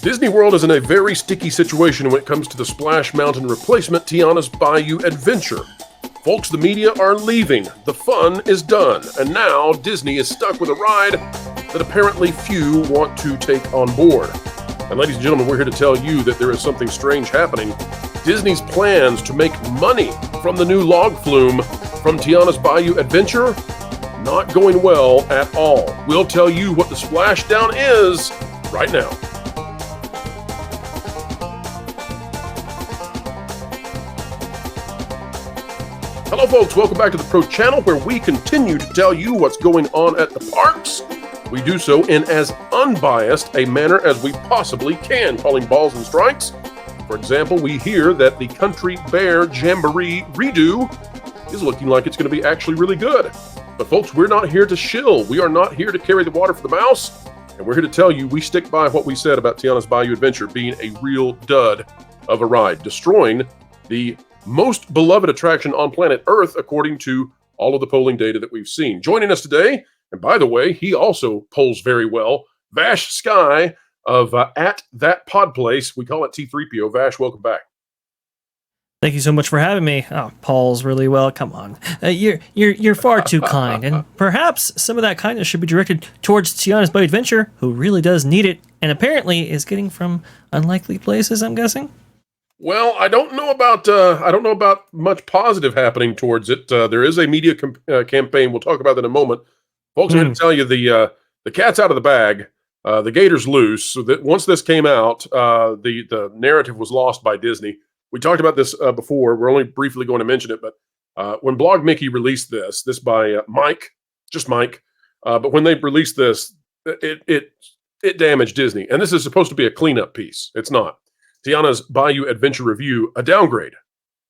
Disney World is in a very sticky situation when it comes to the Splash Mountain replacement, Tiana's Bayou Adventure. Folks, the media are leaving. The fun is done. And now Disney is stuck with a ride that apparently few want to take on board. And ladies and gentlemen, we're here to tell you that there is something strange happening. Disney's plans to make money from the new log flume from Tiana's Bayou Adventure, not going well at all. We'll tell you what the splashdown is right now. Hello folks, welcome back to the Pro Channel, where we continue to tell you what's going on at the parks. We do so in as unbiased a manner as we possibly can, calling balls and strikes. For example, we hear that the Country Bear Jamboree redo is looking like it's going to be actually really good. But folks, we're not here to shill. We are not here to carry the water for the mouse. And we're here to tell you we stick by what we said about Tiana's Bayou Adventure being a real dud of a ride, destroying the most beloved attraction on planet Earth, according to all of the polling data that we've seen. Joining us today, and by the way, he also polls very well, Vash Sky of At That Pod Place. We call it T3PO. Vash, welcome back. Thank you so much for having me. Oh, Paul's really well. Come on, you're far too kind, and perhaps some of that kindness should be directed towards Tiana's Bayou Adventure, who really does need it, and apparently is getting from unlikely places. I'm guessing. Well, I don't know about much positive happening towards it. There is a media campaign. We'll talk about that in a moment, folks. I'm going to tell you the cat's out of the bag. The gator's loose. So that once this came out, the narrative was lost by Disney. We talked about this before. We're only briefly going to mention it, but when Blog Mickey released this by Mike, just Mike, but when they released this, it damaged Disney. And this is supposed to be a cleanup piece. It's not. Tiana's Bayou Adventure Review, a downgrade,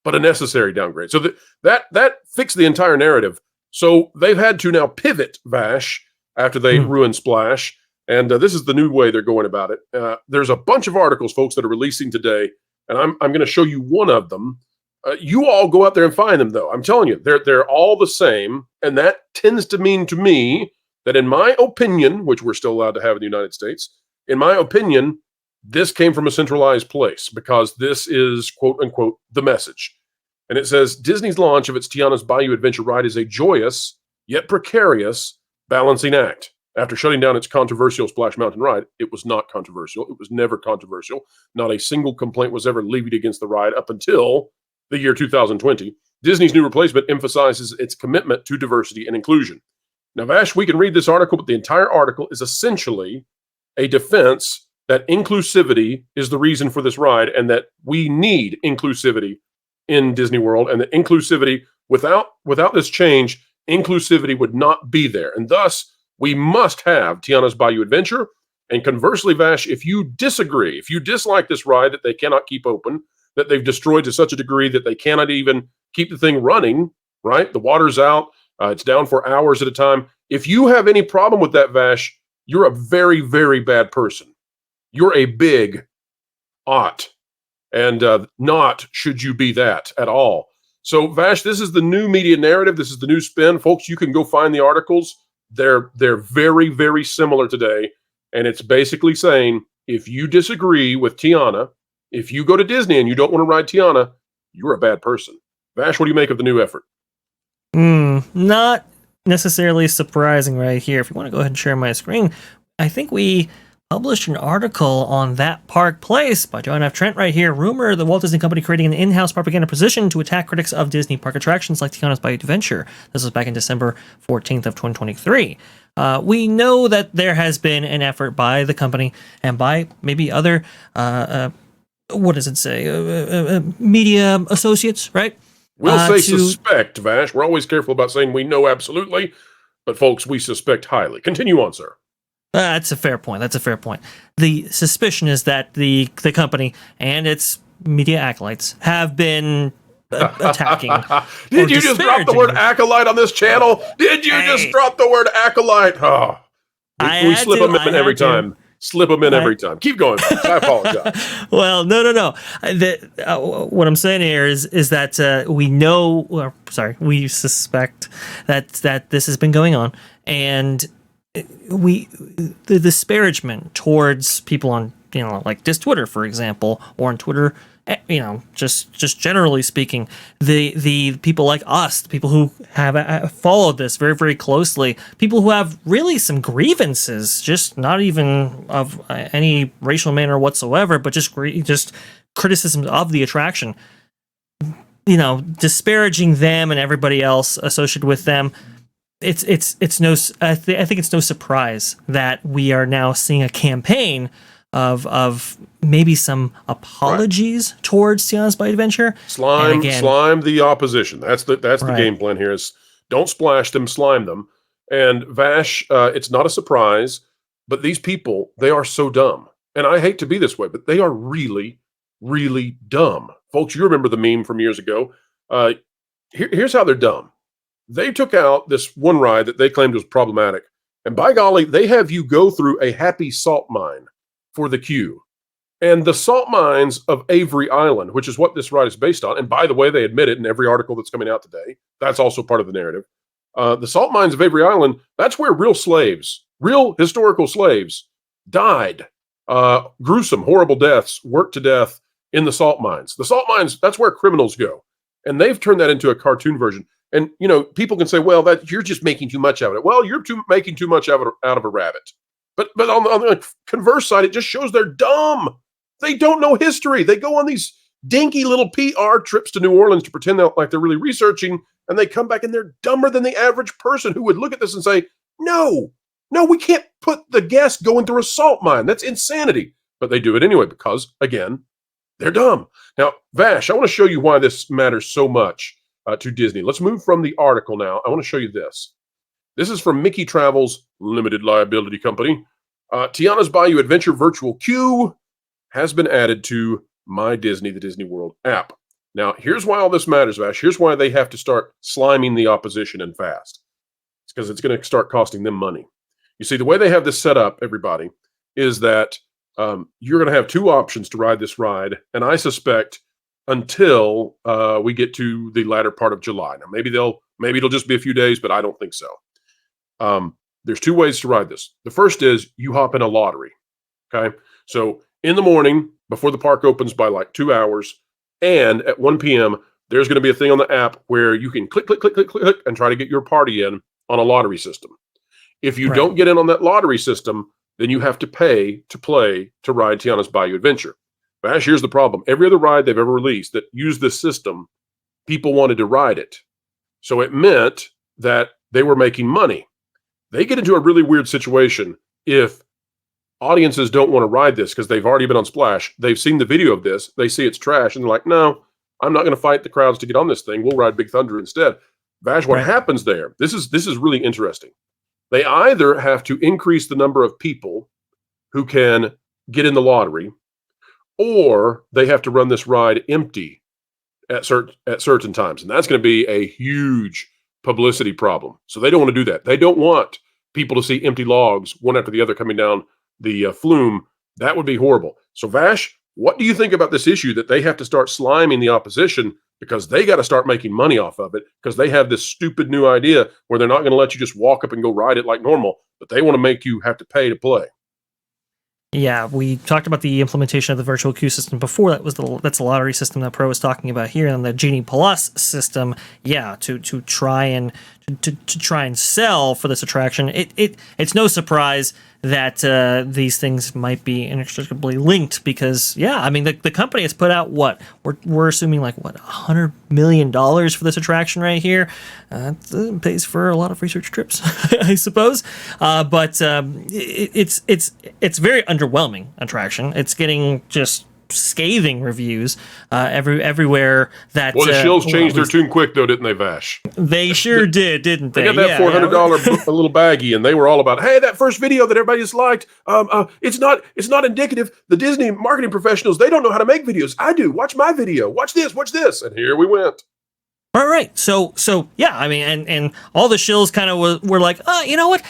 but a necessary downgrade. So that fixed the entire narrative. So they've had to now pivot, Vash, after they ruined Splash. And this is the new way they're going about it. There's a bunch of articles, folks, that are releasing today, and I'm going to show you one of them. You all go out there and find them, though. I'm telling you, they're all the same, and that tends to mean to me that, in my opinion, which we're still allowed to have in the United States, in my opinion, this came from a centralized place because this is, quote unquote, the message. And it says, Disney's launch of its Tiana's Bayou Adventure ride is a joyous, yet precarious, balancing act. After shutting down its controversial Splash Mountain ride, it was not controversial. It was never controversial. Not a single complaint was ever levied against the ride up until the year 2020. Disney's new replacement emphasizes its commitment to diversity and inclusion. Now, Vash, we can read this article, but the entire article is essentially a defense that inclusivity is the reason for this ride and that we need inclusivity in Disney World, and that inclusivity, without this change, inclusivity would not be there. And thus, we must have Tiana's Bayou Adventure. And conversely, Vash, if you disagree, if you dislike this ride that they cannot keep open, that they've destroyed to such a degree that they cannot even keep the thing running, right? The water's out, it's down for hours at a time. If you have any problem with that, Vash, you're a very, very bad person. You're a big ought, and not should you be that at all. So, Vash, this is the new media narrative. This is the new spin. Folks, you can go find the articles. They're very, very similar today, and it's basically saying, if you disagree with Tiana, if you go to Disney and you don't want to ride Tiana, you're a bad person. Vash, what do you make of the new effort? Not necessarily surprising right here. If you want to go ahead and share my screen, I think we published an article on That Park Place by John F. Trent right here. Rumor the Walt Disney Company creating an in-house propaganda position to attack critics of Disney park attractions like Tiana's Bayou Adventure. This was back in December 14th of 2023. We know that there has been an effort by the company and by maybe other, media associates, right? We'll say suspect, Vash. We're always careful about saying we know absolutely, but folks, we suspect highly. Continue on, sir. That's a fair point. The suspicion is that the company and its media acolytes have been attacking. Did you just drop the word acolyte on this channel? Did you just drop the word acolyte? Oh, we slip them in every time. Slip them in every time. Keep going. I apologize. Well, no. What I'm saying here is that we suspect that this has been going on, and the disparagement towards people on like Dis Twitter, for example, or on Twitter, just generally speaking, the people like us, the people who have followed this very, very closely, people who have really some grievances, just not even of any racial manner whatsoever, but just criticisms of the attraction, disparaging them and everybody else associated with them. I think it's no surprise that we are now seeing a campaign of maybe some apologies towards Tiana's Bayou Adventure. Slime the opposition. That's the game plan here is don't splash them, slime them. And Vash, it's not a surprise, but these people, they are so dumb. And I hate to be this way, but they are really, really dumb. Folks, you remember the meme from years ago. Here's how they're dumb. They took out this one ride that they claimed was problematic. And by golly, they have you go through a happy salt mine for the queue. And the salt mines of Avery Island, which is what this ride is based on, and by the way, they admit it in every article that's coming out today. That's also part of the narrative. The salt mines of Avery Island, that's where real historical slaves died. Gruesome, horrible deaths, worked to death in the salt mines. The salt mines, that's where criminals go. And they've turned that into a cartoon version. And, people can say, well, that you're just making too much out of it. Well, you're making too much out of a rabbit. But on the converse side, it just shows they're dumb. They don't know history. They go on these dinky little PR trips to New Orleans to pretend like they're really researching, and they come back and they're dumber than the average person who would look at this and say, no, we can't put the guest going through a salt mine. That's insanity. But they do it anyway because, again, they're dumb. Now, Vash, I want to show you why this matters so much to Disney. Let's move from the article now. I want to show you this. This is from Mickey Travel's limited liability company. Tiana's Bayou Adventure Virtual Queue has been added to My Disney, the Disney World app. Now, here's why all this matters, Vash. Here's why they have to start sliming the opposition and fast. It's because it's going to start costing them money. You see, the way they have this set up, everybody, is that you're going to have two options to ride this ride, and I suspect until we get to the latter part of July. Now, maybe it'll just be a few days, but I don't think so. There's two ways to ride this. The first is you hop in a lottery. Okay, so in the morning before the park opens by like 2 hours, and at 1 p.m. there's going to be a thing on the app where you can click and try to get your party in on a lottery system. If you don't get in on that lottery system, then you have to pay to play to ride Tiana's Bayou Adventure. Vash, here's the problem. Every other ride they've ever released that used this system, people wanted to ride it. So it meant that they were making money. They get into a really weird situation if audiences don't want to ride this because they've already been on Splash. They've seen the video of this. They see it's trash, and they're like, no, I'm not going to fight the crowds to get on this thing. We'll ride Big Thunder instead. Vash, what happens there? This is really interesting. They either have to increase the number of people who can get in the lottery, or they have to run this ride empty at certain times. And that's going to be a huge publicity problem. So they don't want to do that. They don't want people to see empty logs one after the other coming down the flume. That would be horrible. So Vash, what do you think about this issue that they have to start sliming the opposition because they got to start making money off of it because they have this stupid new idea where they're not going to let you just walk up and go ride it like normal, but they want to make you have to pay to play? Yeah, we talked about the implementation of the virtual queue system before. That's the lottery system that Pro was talking about here, and the Genie Plus system. Yeah, to try and sell for this attraction. It's no surprise that these things might be inextricably linked because I mean the company has put out what we're assuming like $100 million for this attraction right here. That pays for a lot of research trips, I suppose. But it's very underwhelming attraction. It's getting just scathing reviews everywhere. That the shills changed their tune quick though, didn't they, Vash? They sure did, didn't they? They got that $400 little baggie, and they were all about, hey, that first video that everybody disliked, it's not indicative. The Disney marketing professionals, they don't know how to make videos. I do. Watch my video. Watch this, and here we went. Right. So yeah, I mean, and all the shills kind of were like, you know what?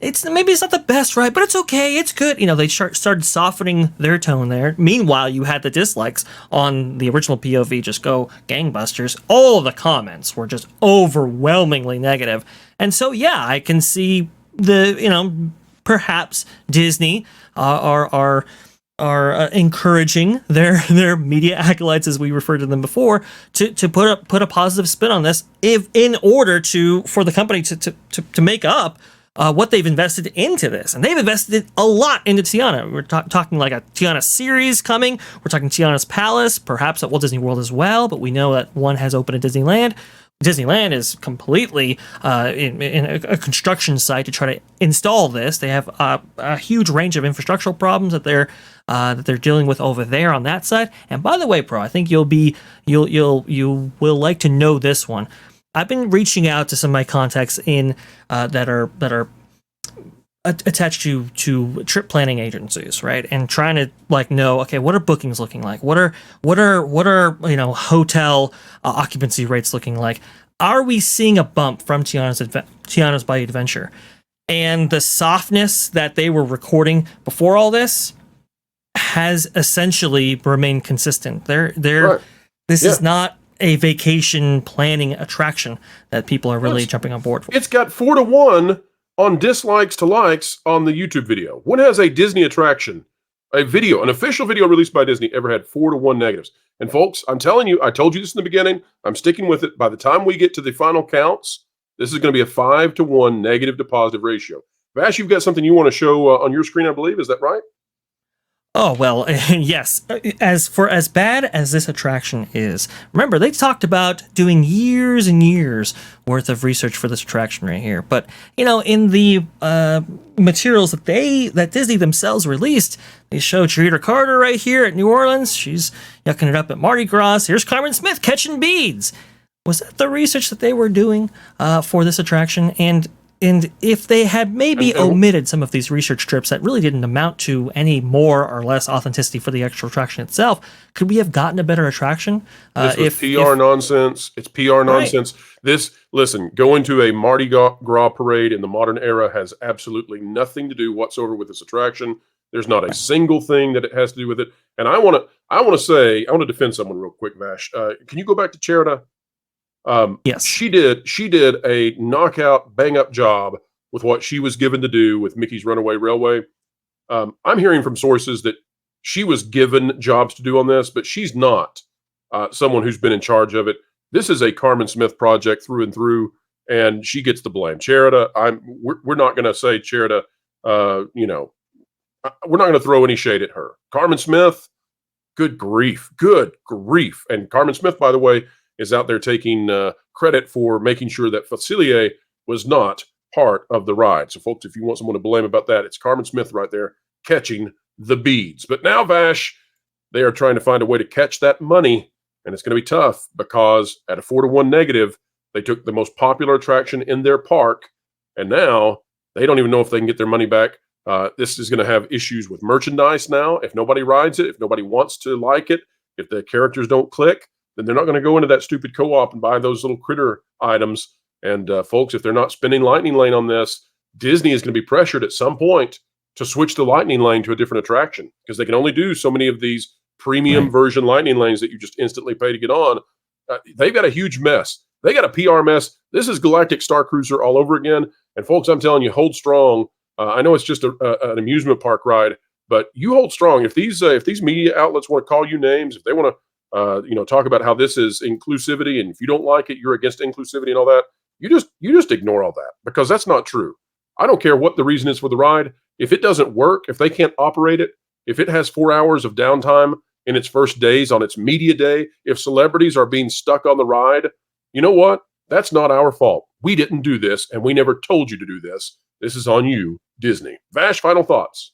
It's not the best, right? But it's okay. It's good. They started softening their tone there. Meanwhile, you had the dislikes on the original POV just go gangbusters. All of the comments were just overwhelmingly negative. And so, yeah, I can see perhaps Disney are encouraging their media acolytes, as we referred to them before, to put a positive spin on this, if in order for the company to make up what they've invested into this. And they've invested a lot into Tiana. We're talking like a Tiana series coming. We're talking Tiana's Palace, perhaps at Walt Disney World as well, but we know that one has opened at Disneyland. Disneyland is completely in a construction site to try to install this. They have a huge range of infrastructural problems that they're dealing with over there on that side. And by the way, Pro, I think you will like to know this one. I've been reaching out to some of my contacts in that are attached to trip planning agencies, right? And trying to know, okay, what are bookings looking like? What are hotel occupancy rates looking like? Are we seeing a bump from Tiana's Bayou Adventure? And the softness that they were recording before all this has essentially remained consistent. Right. This is not a vacation planning attraction that people are really jumping on board for. It's got 4-1 on dislikes to likes on the YouTube video. When has a Disney attraction, an official video released by Disney, ever had 4-1 negatives? And folks, I'm telling you, I told you this in the beginning, I'm sticking with it. By the time we get to the final counts, this is going to be a 5-1 negative to positive ratio. Vash, you've got something you want to show on your screen, I believe. Is that right? Oh, well, yes. As bad as this attraction is, remember, they talked about doing years and years worth of research for this attraction right here. But, in the materials that Disney themselves released, they show Charita Carter right here at New Orleans. She's yucking it up at Mardi Gras. Here's Carmen Smith catching beads. Was that the research that they were doing for this attraction? And if they had maybe omitted some of these research trips that really didn't amount to any more or less authenticity for the actual attraction itself, could we have gotten a better attraction? This was PR nonsense. It's PR nonsense. Listen, going to a Mardi Gras parade in the modern era has absolutely nothing to do whatsoever with this attraction. There's not a single thing that it has to do with it. And I want to defend someone real quick, Vash. Can you go back to Charita? Yes, she did a knockout, bang up job with what she was given to do with Mickey's Runaway Railway. I'm hearing from sources that she was given jobs to do on this, but she's not someone who's been in charge of it. This is a Carmen Smith project through and through, and she gets the blame. Charita, we're not going to say Charita. We're not going to throw any shade at her. Carmen Smith, good grief. And Carmen Smith, by the way, is out there taking credit for making sure that Facilier was not part of the ride. So, folks, if you want someone to blame about that, it's Carmen Smith right there catching the beads. But now, Vash, they are trying to find a way to catch that money, and it's going to be tough because at a 4-1 negative, they took the most popular attraction in their park, and now they don't even know if they can get their money back. This is going to have issues with merchandise now. If nobody rides it, if nobody wants to like it, if the characters don't click, then they're not going to go into that stupid co-op and buy those little critter items. And folks, if they're not spending Lightning Lane on this, Disney is going to be pressured at some point to switch the Lightning Lane to a different attraction because they can only do so many of these premium version Lightning Lanes that you just instantly pay to get on. They've got a huge mess. They got a PR mess. This is Galactic Star Cruiser all over again. And folks, I'm telling you, hold strong. I know it's just an amusement park ride, but you hold strong. If these media outlets want to call you names, if they want to talk about how this is inclusivity, and if you don't like it, you're against inclusivity and all that, you just ignore all that because that's not true. I don't care what the reason is for the ride. If it doesn't work, if they can't operate it, if it has 4 hours of downtime in its first days on its media day, if celebrities are being stuck on the ride, you know what? That's not our fault. We didn't do this, and we never told you to do this. This is on you, Disney. Vash, final thoughts.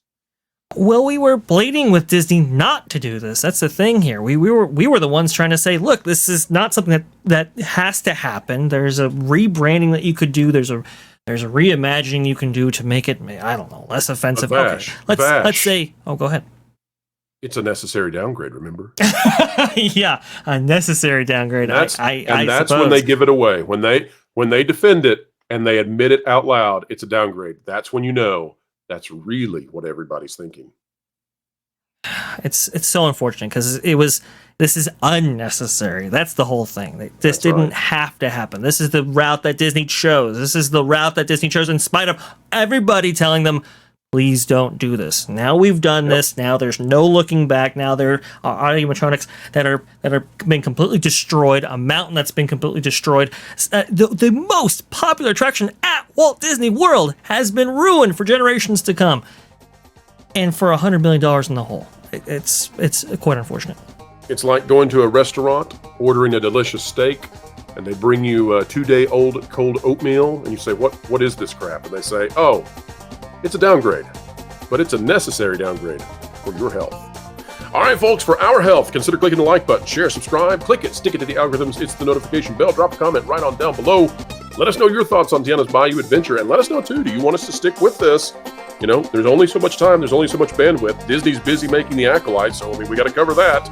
Well, we were pleading with Disney not to do this. That's the thing here. We were the ones trying to say, look, this is not something that has to happen. There's a rebranding that you could do. There's a reimagining you can do to make it, I don't know, less offensive. Vash, okay, let's say. Oh, go ahead. It's a necessary downgrade. Remember? Yeah, a necessary downgrade. That's suppose. When they give it away. When they defend it and they admit it out loud, it's a downgrade. That's when you know. That's really what everybody's thinking. It's so unfortunate because this is unnecessary. That's the whole thing. This didn't have to happen. This is the route that Disney chose. In spite of everybody telling them, Please don't do this. Now we've done this. Now there's no looking back. Now there are animatronics that are been completely destroyed. A mountain that's been completely destroyed. The most popular attraction at Walt Disney World has been ruined for generations to come. And for $100 million in the hole. It's quite unfortunate. It's like going to a restaurant, ordering a delicious steak, and they bring you a 2-day-old cold oatmeal, and you say, what is this crap? And they say, oh, it's a downgrade, but it's a necessary downgrade for your health. All right, folks, for our health, consider clicking the like button, share, subscribe, click it, stick it to the algorithms, it's the notification bell, drop a comment right on down below. Let us know your thoughts on Tiana's Bayou adventure, and let us know, too, do you want us to stick with this? You know, there's only so much time, there's only so much bandwidth. Disney's busy making the Acolyte, so, I mean, we got to cover that.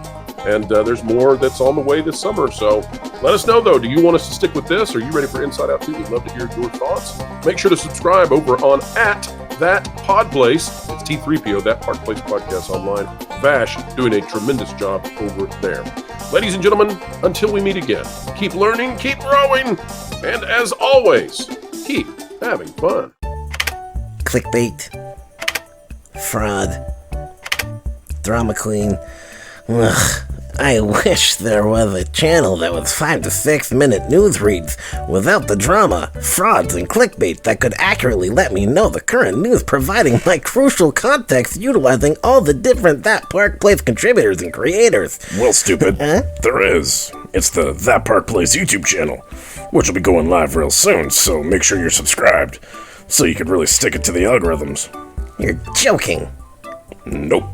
And there's more that's on the way this summer, so let us know, though. Do you want us to stick with this? Are you ready for Inside Out 2? We'd love to hear your thoughts. Make sure to subscribe over on @ThatPodPlace. It's T3PO, That Park Place Podcast Online. Vash doing a tremendous job over there. Ladies and gentlemen, until we meet again, keep learning, keep growing, and as always, keep having fun. Clickbait, fraud, drama queen. Ugh, I wish there was a channel that was 5 to 6 minute news reads without the drama, frauds, and clickbait that could accurately let me know the current news, providing my crucial context utilizing all the different That Park Place contributors and creators. Well, stupid, there is. It's the That Park Place YouTube channel, which will be going live real soon, so make sure you're subscribed, so you can really stick it to the algorithms. You're joking. Nope.